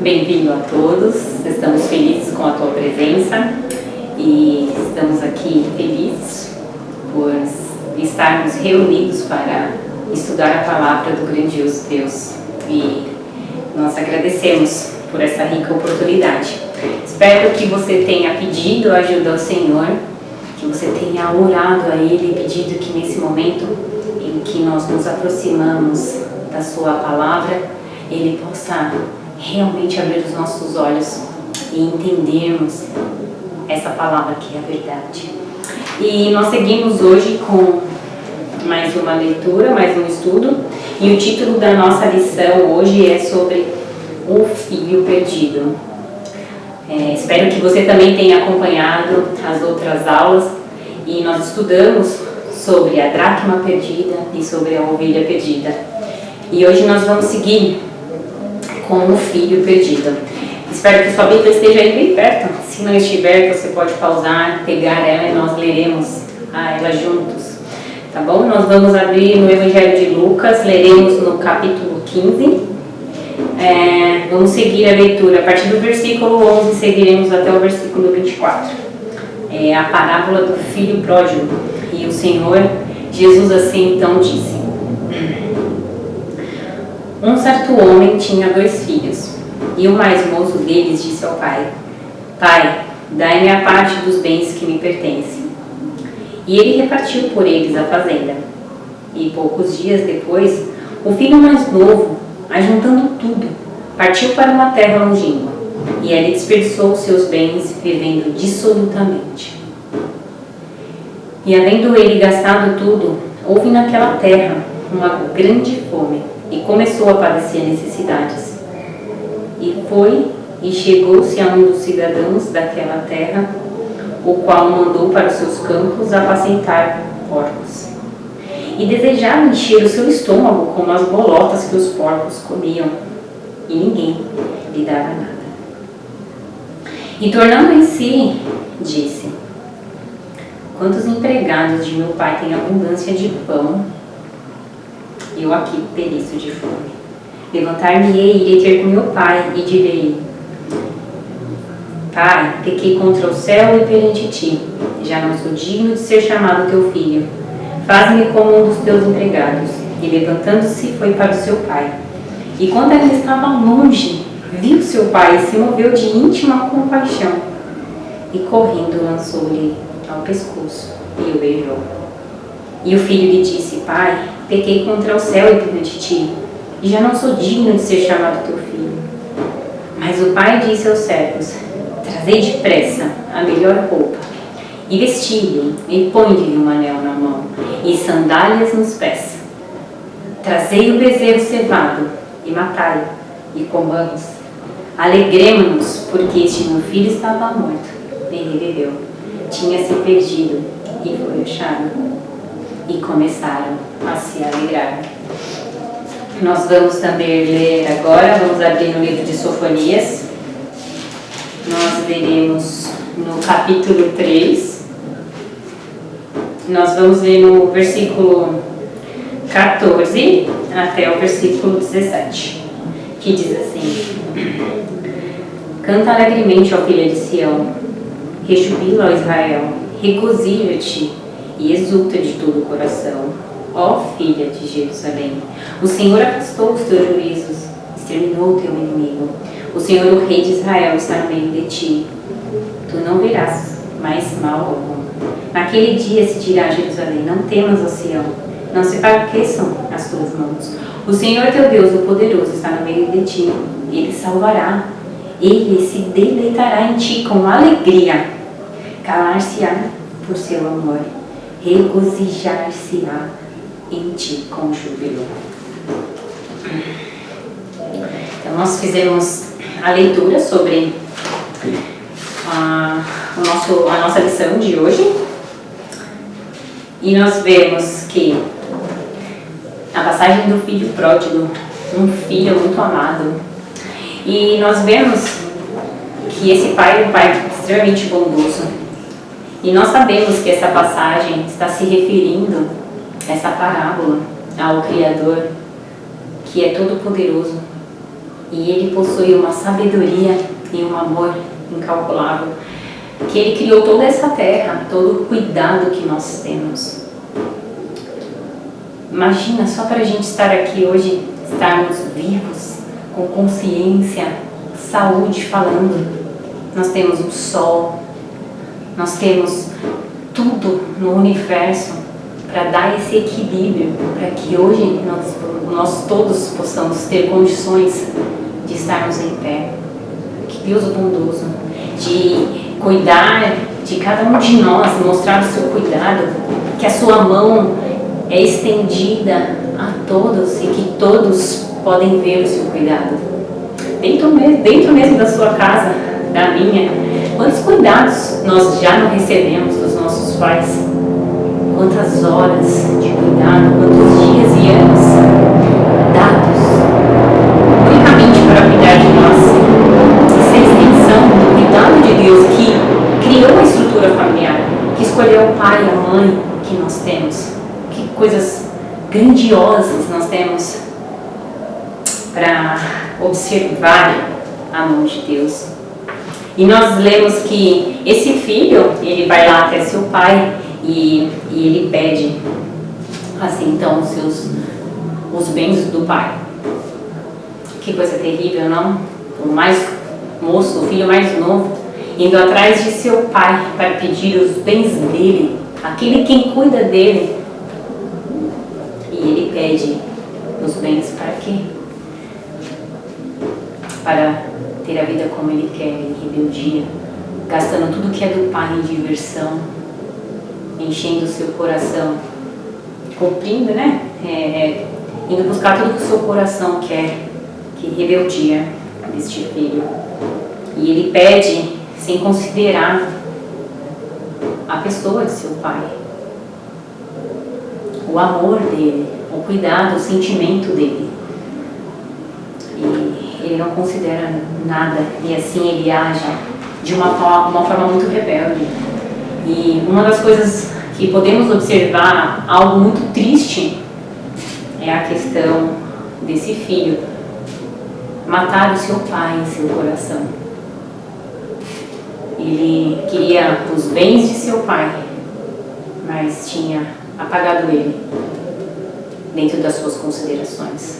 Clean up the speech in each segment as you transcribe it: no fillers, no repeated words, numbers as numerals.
Bem-vindo a todos, estamos felizes com a tua presença e estamos aqui felizes por estarmos reunidos para estudar a palavra do grandioso Deus e nós agradecemos por essa rica oportunidade. Espero que você tenha pedido ajuda ao Senhor, que você tenha orado a Ele e pedido que nesse momento em que nós nos aproximamos da sua palavra, Ele possa realmente abrir os nossos olhos e entendermos essa palavra que é a verdade. E nós seguimos hoje com mais uma leitura, mais um estudo, e o título da nossa lição hoje é sobre o filho perdido. Espero que você também tenha acompanhado as outras aulas e nós estudamos sobre a dracma perdida e sobre a ovelha perdida. E hoje nós vamos seguir com o filho perdido. Espero que sua Bíblia esteja aí bem perto. Se não estiver, você pode pausar, pegar ela e nós leremos ela juntos. Tá bom? Nós vamos abrir no Evangelho de Lucas, leremos no capítulo 15. Vamos seguir a leitura a partir do versículo 11, seguiremos até o versículo 24. É a parábola do filho pródigo. E o Senhor Jesus assim então disse: Um certo homem tinha 2 filhos, e o mais moço deles disse ao pai: Pai, dai-me a parte dos bens que me pertencem. E ele repartiu por eles a fazenda. E poucos dias depois, o filho mais novo, ajuntando tudo, partiu para uma terra longínqua, e ali dispersou seus bens, vivendo dissolutamente. E havendo ele gastado tudo, houve naquela terra uma grande fome, e começou a padecer necessidades. E foi e chegou-se a um dos cidadãos daquela terra, o qual mandou para os seus campos apacentar porcos. E desejava encher o seu estômago com as bolotas que os porcos comiam, e ninguém lhe dava nada. E tornando em si, disse: Quantos empregados de meu pai têm abundância de pão, eu aqui pereço de fome. Levantar-me-ei e irei ter com meu pai, e direi: Pai, pequei contra o céu e perante ti, já não sou digno de ser chamado teu filho. Faz-me como um dos teus empregados. E levantando-se, foi para o seu pai. E quando ele estava longe, viu seu pai e se moveu de íntima compaixão. E correndo, lançou-lhe ao pescoço e o beijou. E o filho lhe disse: Pai, pequei contra o céu e perante ti, e já não sou digno de ser chamado teu filho. Mas o pai disse aos servos: Trazei depressa a melhor roupa, e vesti-lhe, e põe-lhe um anel na mão, e sandálias nos pés. Trazei o bezerro cevado, e matai-o, e comamos. Alegremo-nos, porque este meu filho estava morto, e reviveu. Tinha-se perdido, e foi achado. E começaram a se alegrar. Nós vamos também ler agora, vamos abrir no livro de Sofonias. Nós leremos no capítulo 3. Nós vamos ler no versículo 14 até o versículo 17, que diz assim: Canta alegremente, ó filha de Sião, rejubila, ó Israel, regozija-te e exulta de todo o coração, ó filha de Jerusalém. O Senhor afastou os teus juízos, exterminou o teu inimigo. O Senhor, o Rei de Israel, está no meio de ti. Tu não verás mais mal algum. Naquele dia se dirá a Jerusalém: Não temas, ó Sião, não se enfraqueçam as tuas mãos. O Senhor teu Deus, o poderoso, está no meio de ti. Ele salvará. Ele se deleitará em ti com alegria. Calar-se-á por seu amor. Regozijar-se-á em ti com júbilo. Então nós fizemos a leitura sobre a nossa lição de hoje, e nós vemos que a passagem do filho pródigo, um filho muito amado, e nós vemos que esse pai é um pai extremamente bondoso, e nós sabemos que essa passagem está se referindo, essa parábola, ao Criador, que é todo poderoso, E Ele possui uma sabedoria e um amor incalculável, que Ele criou toda essa terra, todo o cuidado que nós temos. Imagina, só para a gente estar aqui hoje, estarmos vivos, com consciência, saúde falando. Nós temos o sol, nós temos tudo no universo para dar esse equilíbrio, para que hoje nós todos possamos ter condições de estarmos em pé. Que Deus é bondoso, de cuidar de cada um de nós, mostrar o seu cuidado, que a sua mão é estendida a todos e que todos podem ver o seu cuidado. Dentro mesmo da sua casa, da minha, quantos cuidados nós já não recebemos dos nossos pais? Quantas horas de cuidado, quantos dias e anos dados unicamente para cuidar de nós. Essa extensão do cuidado de Deus que criou a estrutura familiar, que escolheu o pai e a mãe que nós temos. Que coisas grandiosas nós temos para observar a mão de Deus. E nós lemos que esse filho, ele vai lá até seu pai e ele pede assim, então, os bens do pai. Que coisa terrível, não? O mais moço, o filho mais novo, indo atrás de seu pai para pedir os bens dele, aquele quem cuida dele. E ele pede os bens para quê? Para ter a vida como ele quer, em rebeldia, gastando tudo que é do pai em diversão, enchendo o seu coração, cumprindo, né? Indo buscar tudo que o seu coração quer, que rebeldia deste filho. E ele pede sem considerar a pessoa de seu pai, o amor dele, o cuidado, o sentimento dele. E ele não considera nada, e assim ele age de uma forma muito rebelde. E uma das coisas que podemos observar, algo muito triste, é a questão desse filho matar o seu pai em seu coração. Ele queria os bens de seu pai, mas tinha apagado ele dentro das suas considerações.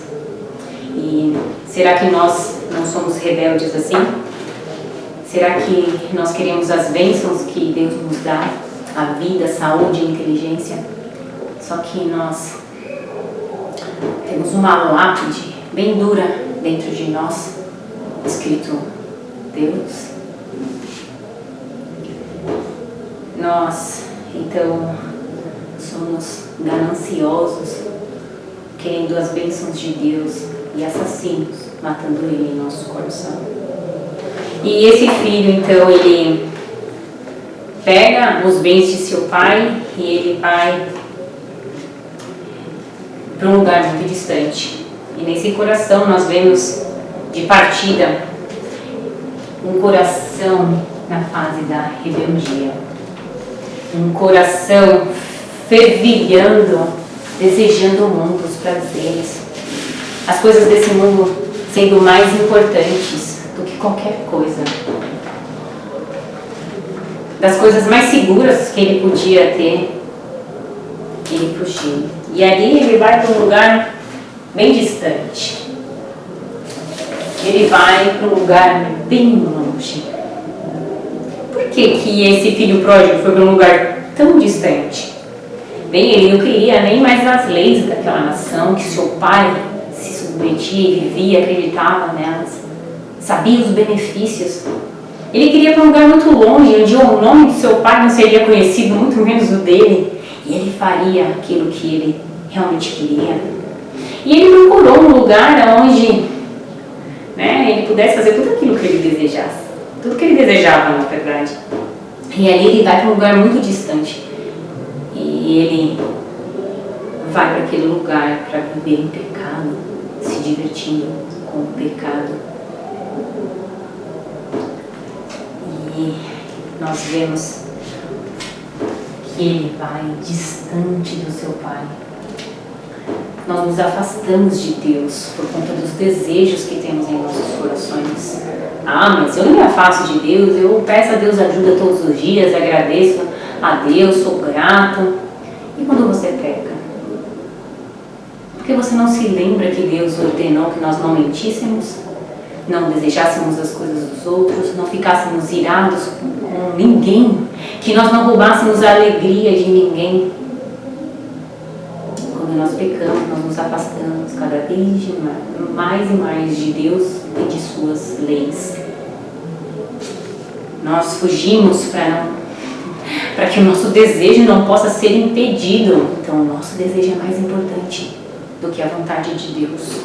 E será que nós não somos rebeldes assim? Será que nós queremos as bênçãos que Deus nos dá, a vida, a saúde, a inteligência? Só que nós temos uma lápide bem dura dentro de nós, escrito Deus. Nós, então, somos gananciosos, querendo as bênçãos de Deus, e assassinos, matando ele em nosso coração. E esse filho, então, ele pega os bens de seu pai e ele vai para um lugar muito distante. E nesse coração nós vemos de partida um coração na fase da rebeldia, um coração fervilhando, desejando o mundo, os prazeres, as coisas desse mundo sendo mais importantes do que qualquer coisa. Das coisas mais seguras que ele podia ter, ele fugiu. E ali ele vai para um lugar bem distante. Ele vai para um lugar bem longe. Por que esse filho pródigo foi para um lugar tão distante? Bem, ele não queria nem mais as leis daquela nação, que seu pai se submetia, vivia, acreditava nelas, sabia os benefícios. Ele queria ir para um lugar muito longe, onde o nome de seu pai não seria conhecido, muito menos o dele, e ele faria aquilo que ele realmente queria. E ele procurou um lugar onde, né, ele pudesse fazer tudo aquilo que ele desejasse, tudo que ele desejava, na verdade. E ali ele vai para um lugar muito distante, e ele vai para aquele lugar para viver em pecado, se divertindo com o pecado. E nós vemos que ele vai distante do seu pai, nós nos afastamos de Deus por conta dos desejos que temos em nossos corações. Ah, mas eu não me afasto de Deus, eu peço a Deus ajuda todos os dias, agradeço a Deus, sou grato. E quando você peca? Porque você não se lembra que Deus ordenou que nós não mentíssemos, não desejássemos as coisas dos outros, não ficássemos irados com ninguém, que nós não roubássemos a alegria de ninguém. Quando nós pecamos, nós nos afastamos cada vez mais e mais de Deus e de suas leis. Nós fugimos para que o nosso desejo não possa ser impedido. Então, o nosso desejo é mais importante do que a vontade de Deus.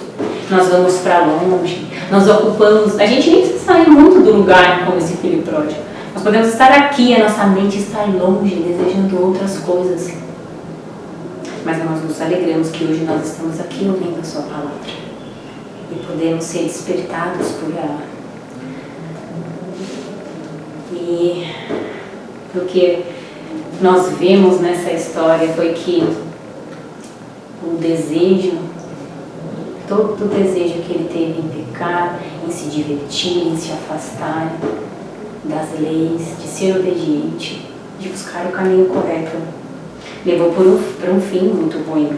Nós vamos para longe, nós ocupamos. A gente nem precisa sair muito do lugar como esse filho pródigo. Nós podemos estar aqui, a nossa mente está longe, desejando outras coisas. Mas nós nos alegramos que hoje nós estamos aqui ouvindo a sua palavra e podemos ser despertados por ela. E o que nós vemos nessa história foi que o desejo, todo o desejo que ele teve em pecar, em se divertir, em se afastar das leis, de ser obediente, de buscar o caminho correto, levou para um fim muito ruim.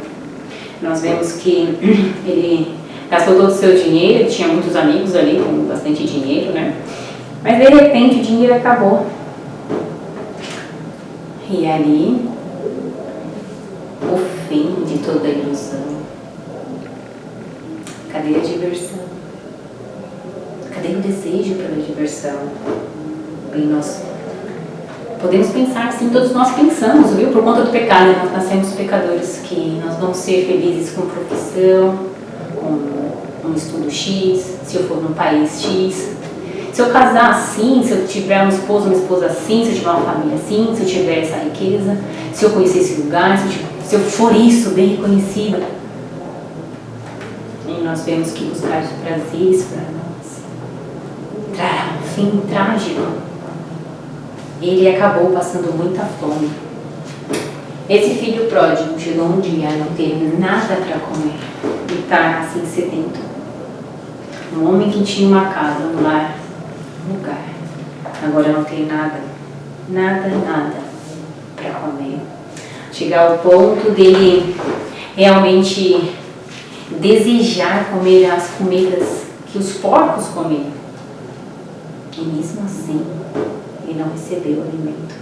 Nós vemos que ele gastou todo o seu dinheiro, ele tinha muitos amigos ali com bastante dinheiro, né? Mas de repente o dinheiro acabou. E ali, o fim de toda a ilusão. Cadê a diversão? Cadê o desejo pela diversão? Bem, nós podemos pensar assim, todos nós pensamos, viu? Por conta do pecado, nós nascemos pecadores, que nós vamos ser felizes com profissão, com um estudo X, se eu for num país X. Se eu casar assim, se eu tiver um esposo, uma esposa assim, se eu tiver uma família assim, se eu tiver essa riqueza, se eu conhecer esse lugar, se eu for isso, bem reconhecida. E nós vemos que buscar os prazeres para nós trará um fim trágico. Ele acabou passando muita fome. Esse filho pródigo chegou um dia a não ter nada para comer e estar assim sedento. Um homem que tinha uma casa, um lar, um lugar, agora não tem nada para comer. Chegar ao ponto dele realmente desejar comer as comidas que os porcos comiam. E mesmo assim, ele não recebeu o alimento.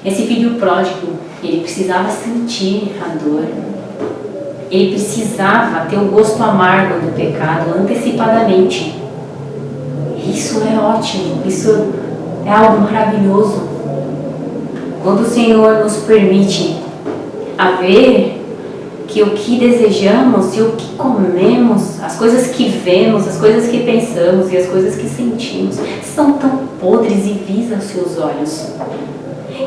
Esse filho pródigo, ele precisava sentir a dor. Ele precisava ter o gosto amargo do pecado antecipadamente. Isso é ótimo, isso é algo maravilhoso. Quando o Senhor nos permite a ver que o que desejamos e o que comemos, as coisas que vemos, as coisas que pensamos e as coisas que sentimos são tão podres e vis aos seus olhos,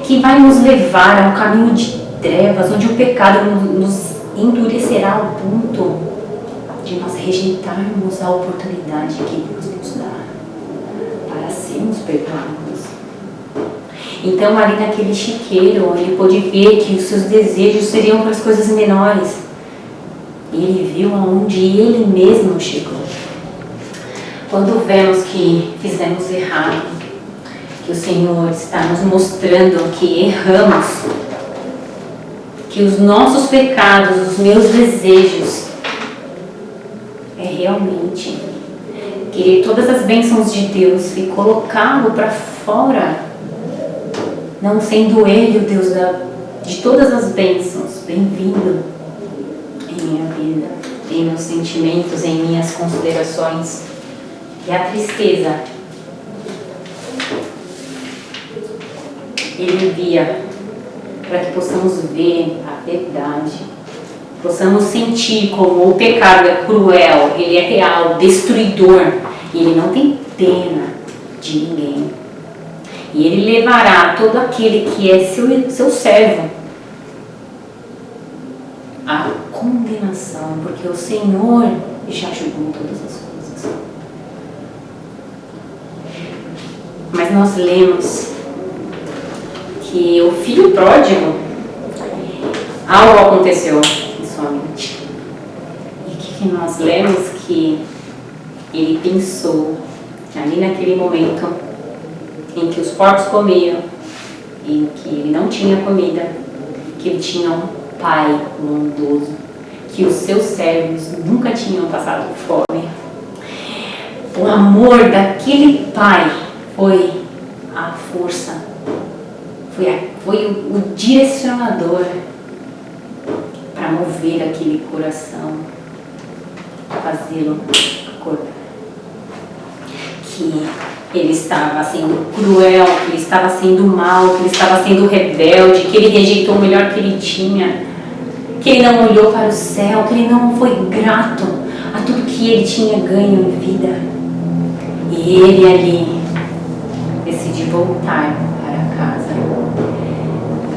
que vai nos levar a um caminho de trevas, onde o pecado nos endurecerá ao ponto de nós rejeitarmos a oportunidade que Deus nos dá para sermos perdoados. Então, ali naquele chiqueiro, ele pôde ver que os seus desejos seriam para as coisas menores. E ele viu aonde ele mesmo chegou. Quando vemos que fizemos errado, que o Senhor está nos mostrando que erramos, que os nossos pecados, os meus desejos, é realmente querer todas as bênçãos de Deus e colocá-lo para fora, não sendo Ele o Deus de todas as bênçãos. Bem-vindo em minha vida, em meus sentimentos, em minhas considerações. E a tristeza, Ele envia para que possamos ver a verdade, possamos sentir como o pecado é cruel, ele é real, destruidor, e ele não tem pena de ninguém. E ele levará todo aquele que é seu servo à condenação, porque o Senhor já julgou todas as coisas. Mas nós lemos que o filho pródigo, algo aconteceu em sua mente. E o que nós lemos? Que ele pensou, ali naquele momento em que os porcos comiam, em que ele não tinha comida, que ele tinha um pai bondoso, que os seus servos nunca tinham passado fome. O amor daquele pai foi a força, foi o direcionador para mover aquele coração, fazê-lo acordar. Que ele estava sendo cruel, que ele estava sendo mau, que ele estava sendo rebelde, que ele rejeitou o melhor que ele tinha, que ele não olhou para o céu, que ele não foi grato a tudo que ele tinha ganho em vida. E ele ali decidiu voltar para casa,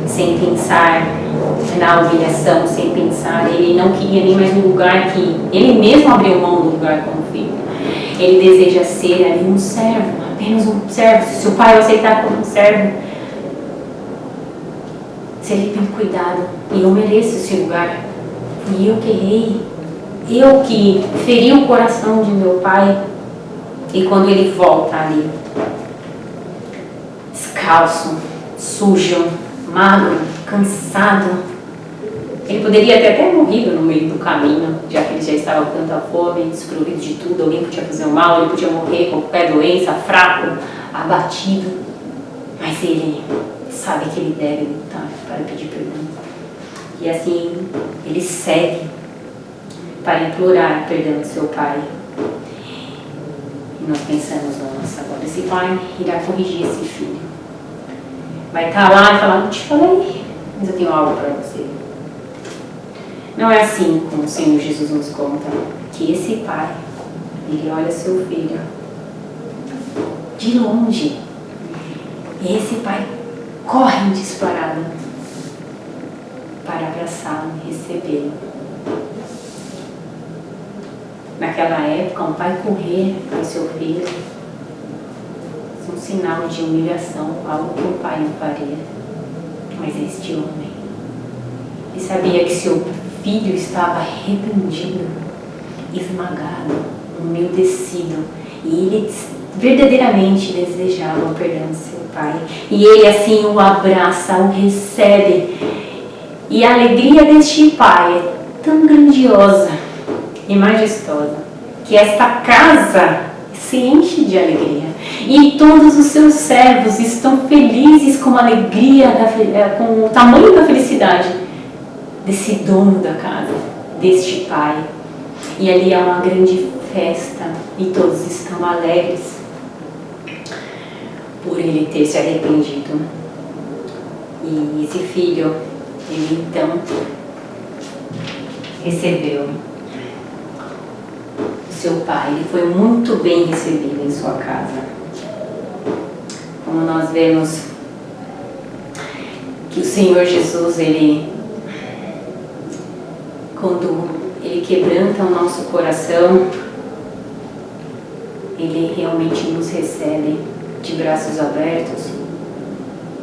sem pensar na humilhação, sem pensar. Ele não queria nem mais um lugar que ele mesmo abriu mão do lugar como filho. Ele deseja ser ali um servo, apenas um servo. Se o pai o aceitar como um servo, seria bem cuidado. E eu mereço esse lugar. Fui eu que errei, eu que feri o coração de meu pai. E quando ele volta ali, descalço, sujo, magro, cansado, ele poderia ter até morrido no meio do caminho, já que ele já estava com tanta fome, desprovido de tudo. Alguém podia fazer o mal, ele podia morrer com qualquer doença, fraco, abatido. Mas ele sabe que ele deve lutar para pedir perdão. E assim, ele segue para implorar perdão de seu pai. E nós pensamos, nossa, agora esse pai irá corrigir esse filho. Vai estar lá e falar, não te falei, mas eu tenho algo para você. Não é assim como o Senhor Jesus nos conta, que esse pai, ele olha seu filho de longe. E esse pai corre disparado para abraçá-lo e recebê-lo. Naquela época, um pai correr para o seu filho é um sinal de humilhação, algo que um pai não faria. Mas este homem, ele sabia que seu filho estava arrependido, esmagado, umedecido, e ele verdadeiramente desejava o perdão de seu pai. E ele assim o abraça, o recebe. E a alegria deste pai é tão grandiosa e majestosa que esta casa se enche de alegria. E todos os seus servos estão felizes com a alegria, com o tamanho da felicidade desse dono da casa, deste pai. E ali há uma grande festa e todos estão alegres por ele ter se arrependido. E esse filho, ele então recebeu o seu pai. Ele foi muito bem recebido em sua casa. Como nós vemos que o Senhor Jesus, quando ele quebranta o nosso coração, ele realmente nos recebe de braços abertos,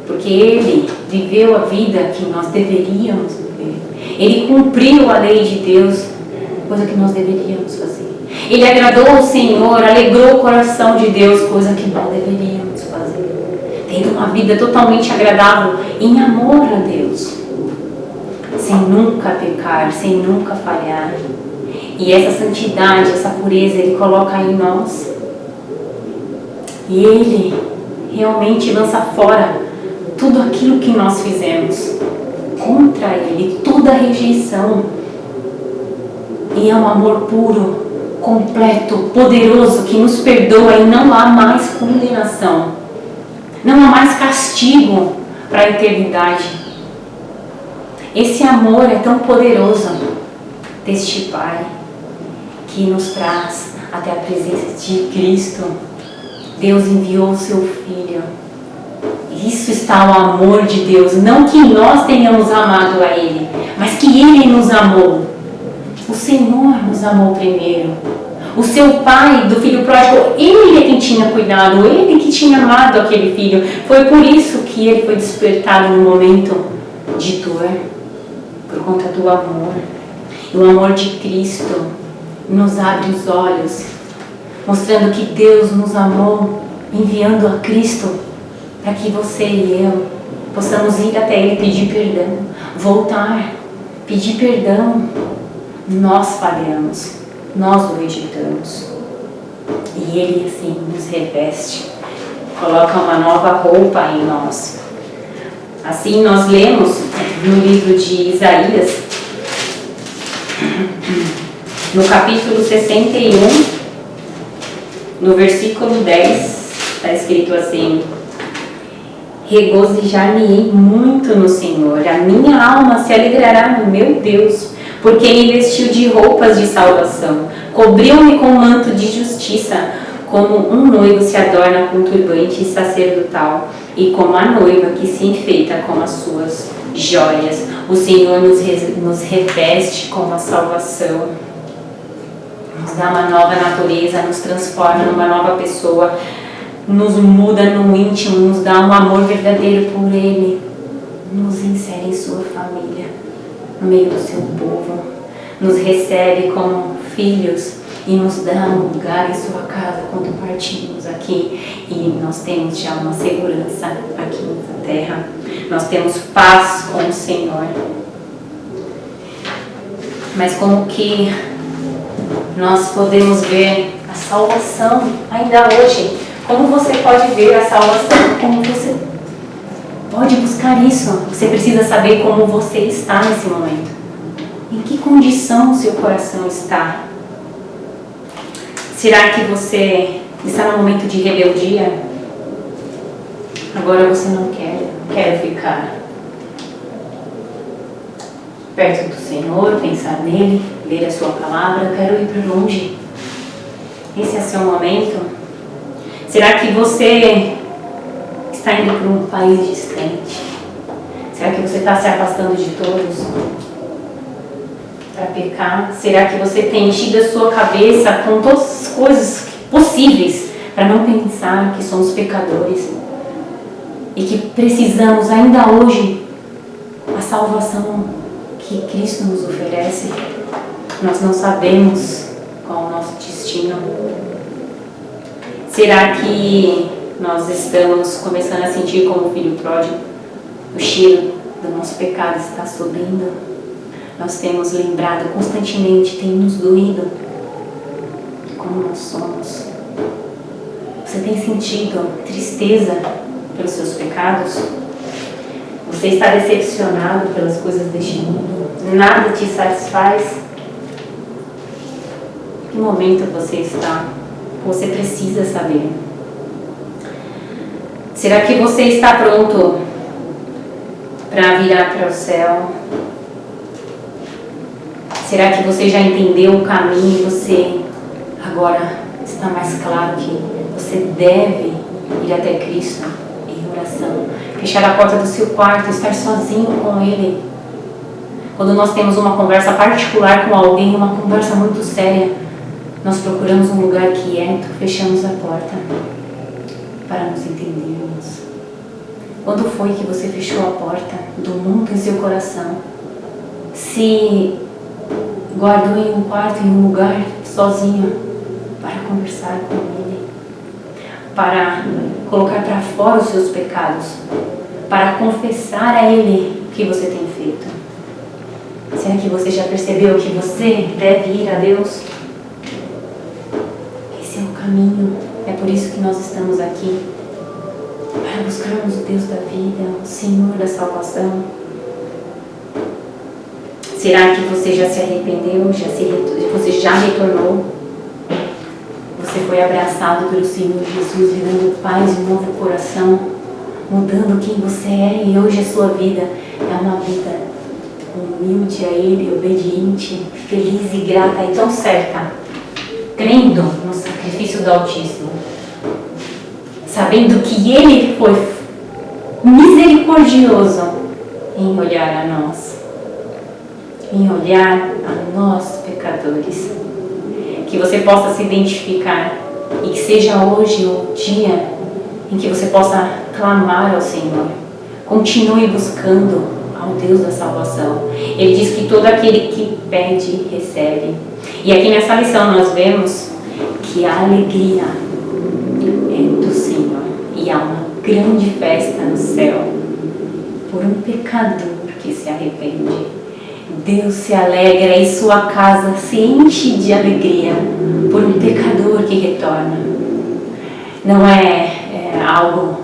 porque ele viveu a vida que nós deveríamos viver. Ele cumpriu a lei de Deus, coisa que nós deveríamos fazer. Ele agradou o Senhor, alegrou o coração de Deus, coisa que nós deveríamos fazer. Tendo uma vida totalmente agradável em amor a Deus, sem nunca pecar, sem nunca falhar. E essa santidade, essa pureza, Ele coloca em nós. E Ele realmente lança fora tudo aquilo que nós fizemos contra Ele, toda a rejeição. E é um amor puro, completo, poderoso, que nos perdoa e não há mais condenação. Não há mais castigo para a eternidade. Esse amor é tão poderoso deste Pai que nos traz até a presença de Cristo. Deus enviou o seu Filho. Isso está o amor de Deus. Não que nós tenhamos amado a Ele, mas que Ele nos amou. O Senhor nos amou primeiro. O seu pai do filho pródigo, Ele é quem tinha cuidado, Ele que tinha amado aquele filho. Foi por isso que ele foi despertado no momento de dor. por conta do amor. E o amor de Cristo nos abre os olhos, mostrando que Deus nos amou, enviando a Cristo para que você e eu possamos ir até Ele pedir perdão, voltar, pedir perdão. Nós falhamos, nós o rejeitamos. E Ele assim nos reveste, coloca uma nova roupa em nós. Assim nós lemos no livro de Isaías, no capítulo 61, no versículo 10, está escrito assim: regozijar-me-ei muito no Senhor, a minha alma se alegrará no meu Deus, porque me vestiu de roupas de salvação, cobriu-me com manto de justiça, como um noivo se adorna com turbante sacerdotal, e como a noiva que se enfeita com as suas joias. O Senhor nos reveste com a salvação, nos dá uma nova natureza, nos transforma numa nova pessoa, nos muda no íntimo, nos dá um amor verdadeiro por Ele, nos insere em sua família, no meio do seu povo, nos recebe como filhos e nos dá um lugar em sua casa quando partimos aqui. E nós temos já uma segurança aqui nessa terra, nós temos paz com o Senhor. Mas como que nós podemos ver a salvação ainda hoje? Como você pode ver a salvação? Como você pode buscar isso? Você precisa saber como você está nesse momento. Em que condição o seu coração está? Será que você está no momento de rebeldia? Agora você não quer ficar perto do Senhor, pensar nele, ler a sua palavra, eu quero ir para longe. Esse é o seu momento? Será que você está indo para um país distante? Será que você está se afastando de todos para pecar? Será que você tem enchido a sua cabeça com todas as coisas possíveis para não pensar que somos pecadores e que precisamos ainda hoje a salvação que Cristo nos oferece? Nós não sabemos qual é o nosso destino. Será que nós estamos começando a sentir como o filho pródigo? O cheiro do nosso pecado está subindo. Nós temos lembrado constantemente, tem nos doído como nós somos. Você tem sentido tristeza pelos seus pecados? Você está decepcionado pelas coisas deste mundo? Nada te satisfaz? Em que momento você está? Você precisa saber. Será que você está pronto para virar para o céu? Será que você já entendeu o caminho e você agora está mais claro que você deve ir até Cristo em oração? Fechar a porta do seu quarto, estar sozinho com Ele. Quando nós temos uma conversa particular com alguém, uma conversa muito séria, nós procuramos um lugar quieto, fechamos a porta para nos entendermos. Quando foi que você fechou a porta do mundo em seu coração? Se guardou em um quarto, em um lugar, sozinho, para conversar com Ele, para colocar para fora os seus pecados, para confessar a Ele o que você tem feito? Será que você já percebeu que você deve ir a Deus? Esse é o caminho. É por isso que nós estamos aqui, para buscarmos o Deus da vida, o Senhor da salvação. Será que você já se arrependeu? Você já retornou? Você foi abraçado pelo Senhor Jesus, lhe dando paz e um novo coração, mudando quem você é, e hoje a sua vida é uma vida humilde a Ele, obediente, feliz e grata e tão certa, crendo no sacrifício do Altíssimo, sabendo que Ele foi misericordioso em olhar a nós, pecadores. Que você possa se identificar e que seja hoje o dia em que você possa clamar ao Senhor. Continue buscando ao Deus da salvação. Ele diz que todo aquele que pede, recebe. E aqui nessa lição nós vemos que a alegria é do Senhor. E há uma grande festa no céu por um pecador que se arrepende. Deus se alegra e sua casa se enche de alegria por um pecador que retorna. Não é algo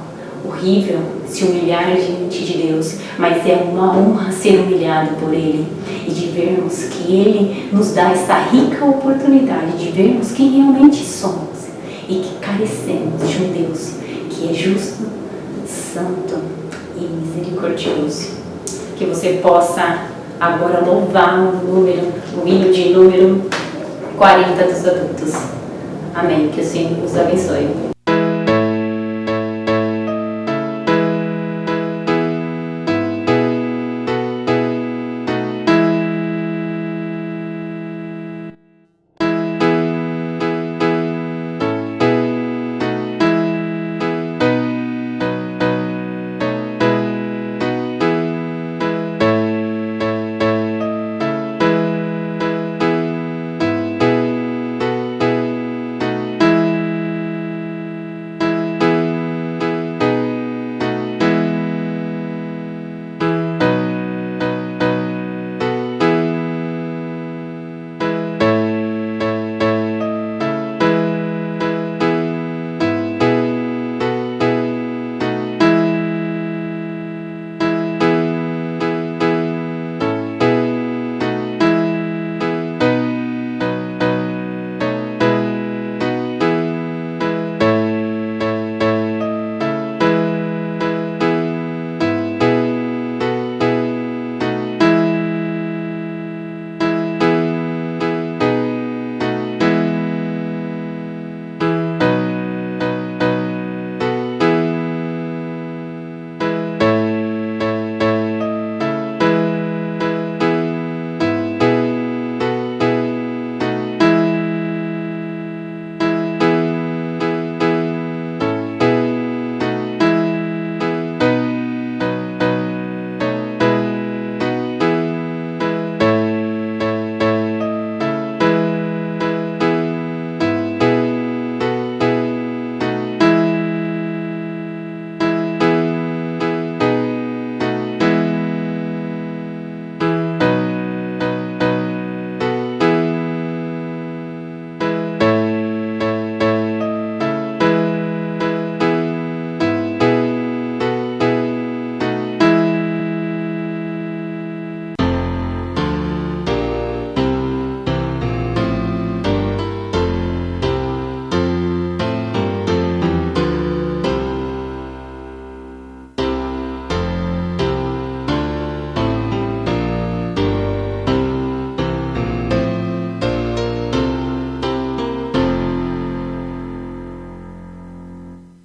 horrível se humilhar diante de Deus, mas é uma honra ser humilhado por Ele e de vermos que Ele nos dá essa rica oportunidade de vermos quem realmente somos e que carecemos de um Deus que é justo, santo e misericordioso. Que você possa agora louvar o hino de número 40 dos adultos. Amém. Que o Senhor nos abençoe.